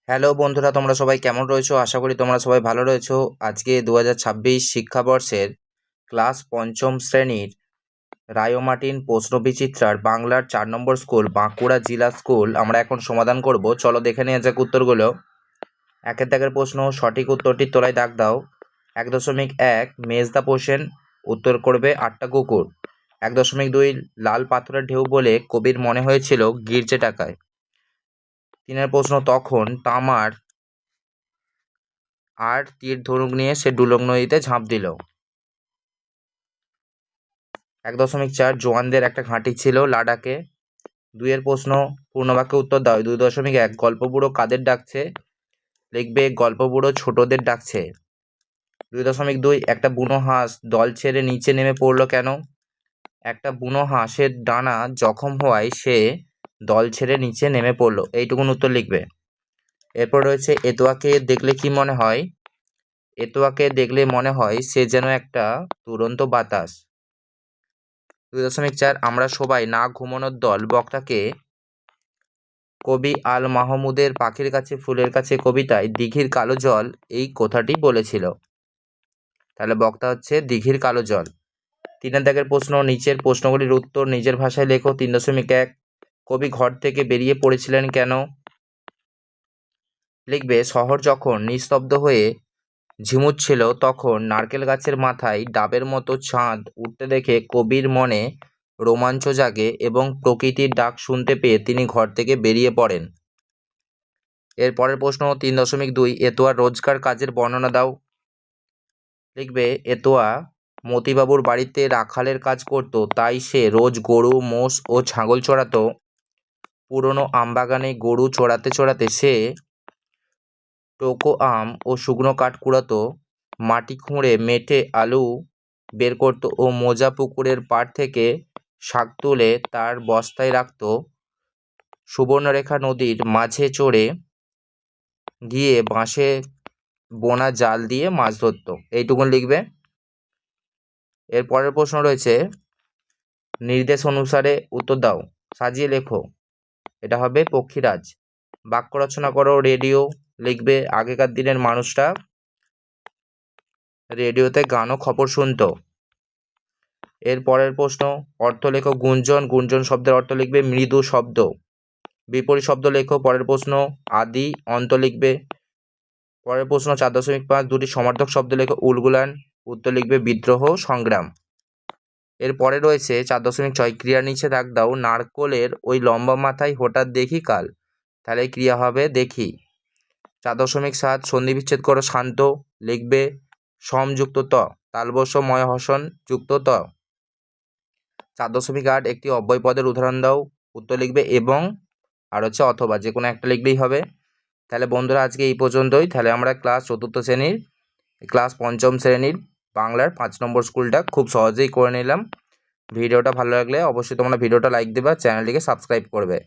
Hello বন্ধুরা, তোমরা সবাই কেমন রয়েছো? আশা করি তোমরা সবাই ভালো রয়েছো। আজকে 2026 শিক্ষাবর্ষের ক্লাস পঞ্চম শ্রেণীর রায়োমার্টিন প্রশ্নবিচিত্রার বাংলার 4 নম্বর স্কুল বাঁকুড়া জেলা স্কুল আমরা এখন সমাধান করব। চলো দেখে নেওয়া যাক উত্তরগুলো। একের দাগের প্রশ্ন, সঠিক উত্তরটির তলায় দাগ দাও। 1.1 মেজদা পোষেন, উত্তর করবে 8টা কুকুর। 1.2 লাল পাথরের ঢেউ বলে কবির মনে হয়েছিল গির্জে টাকায়। 3 প্রশ্ন, তখন তামার আর তীর ধনুক নিয়ে সে ডুলং নদীতে ঝাঁপ দিল। 1.4 জওয়ানদের একটা ঘাঁটি ছিল লাডাখে। 2 প্রশ্ন, পূর্ণবাক্যে উত্তর দাও। 2.1 গল্প বুড়ো কাদের ডাকছে? লিখবে গল্প বুড়ো ছোটদের ডাকছে। 2.2 একটা বুনো হাঁস দল ছেড়ে নিচে নেমে পড়লো কেন? একটা বুনো হাঁসের ডানা জখম হওয়ায় সে দল ছেড়ে নিচে নেমে পড়লো। এইটুকুন উত্তর লিখবে। এরপর রয়েছে এতোয়াকে দেখলে কি মনে হয়? এতোয়াকে দেখলে মনে হয় সে যেন একটা দুরন্ত বাতাস। 2.4 আমরা সবাই না ঘুমানোর দল বক্তাকে কবি আল মাহমুদের পাখির কাছে ফুলের কাছে কবিতায় দিঘির কালো জল এই কথাটি বলেছিল। তাহলে বক্তা হচ্ছে দিঘির কালো জল। 3 দাগের প্রশ্ন, নিচের প্রশ্নগুলির উত্তর নিজের ভাষায় লেখো। 3.1 কবি ঘর থেকে বেরিয়ে পড়েছিলেন কেন? লিখবে শহর যখন নিস্তব্ধ হয়ে ঝিমুচ্ছিল তখন নারকেল গাছের মাথায় ডাবের মতো চাঁদ উঠতে দেখে কবির মনে রোমাঞ্চ জাগে এবং প্রকৃতির ডাক শুনতে পেয়ে তিনি ঘর থেকে বেরিয়ে পড়েন। এর পরের প্রশ্ন 3.2 এতোয়ার রোজকার কাজের বর্ণনা দাও। লিখবে এতোয়া মতিবাবুর বাড়িতে রাখালের কাজ করত, তাই সে রোজ গরু মোষ ও ছাগল চড়াতো। পুরনো আমবাগানে গরু চড়াতে চড়াতে সে টোকো আম ও শুকনো কাঠ কুড়াতো, মাটি খুঁড়ে মেঠে আলু বের করত ও মোজা পুকুরের পাড় থেকে শাক তুলে তার বস্তায় রাখত। সুবর্ণরেখা নদীর মাঝে চড়ে গিয়ে বাঁশে বোনা জাল দিয়ে মাছ ধরত। এইটুকুন লিখবে। এর পরের প্রশ্ন রয়েছে নির্দেশ অনুসারে উত্তর দাও, সাজিয়ে লেখো। এটা হবে পক্ষীরাজ। বাক্য রচনা করো। রেডিও। লিখবে আগেকার দিনের মানুষরা রেডিওতে গান ও খবর শুনতো। এর পরের প্রশ্ন অর্থ লেখো। গুঞ্জন। গুঞ্জন শব্দের অর্থ লিখবে মৃদু শব্দ। বিপরীত শব্দ লেখো। পরের প্রশ্ন আদি অন্ত লিখবে। পরের প্রশ্ন 4.5 দুটি সমার্থক শব্দ লেখো। উলগুলান। উত্তর লিখবে বিদ্রোহ সংগ্রাম। এর পরে রয়েছে 4.6 ক্রিয়ার নিচে দাগ দাও। নারকোলের ওই লম্বা মাথায় হঠাৎ দেখি কাল। তাহলে ক্রিয়া হবে দেখি। 4.7 সন্ধি বিচ্ছেদ করো। শান্ত। লিখবে সমযুক্ত ত তালবস্য ময় হসন যুক্ত ত। 4.8 একটি অব্যয় পদের উদাহরণ দাও। উত্তর লিখবে এবং আর হচ্ছে অথবা, যে কোনো একটা লিখলেই হবে। তাহলে বন্ধুরা আজকে এই পর্যন্তই। তাহলে আমরা ক্লাস পঞ্চম শ্রেণীর বাংলার 5 নম্বর স্কুলটা খুব সহজেই করে নিলাম। ভিডিওটা ভালো লাগলে অবশ্যই তোমরা ভিডিওটা লাইক দেবে, চ্যানেলটিকে সাবস্ক্রাইব করবে।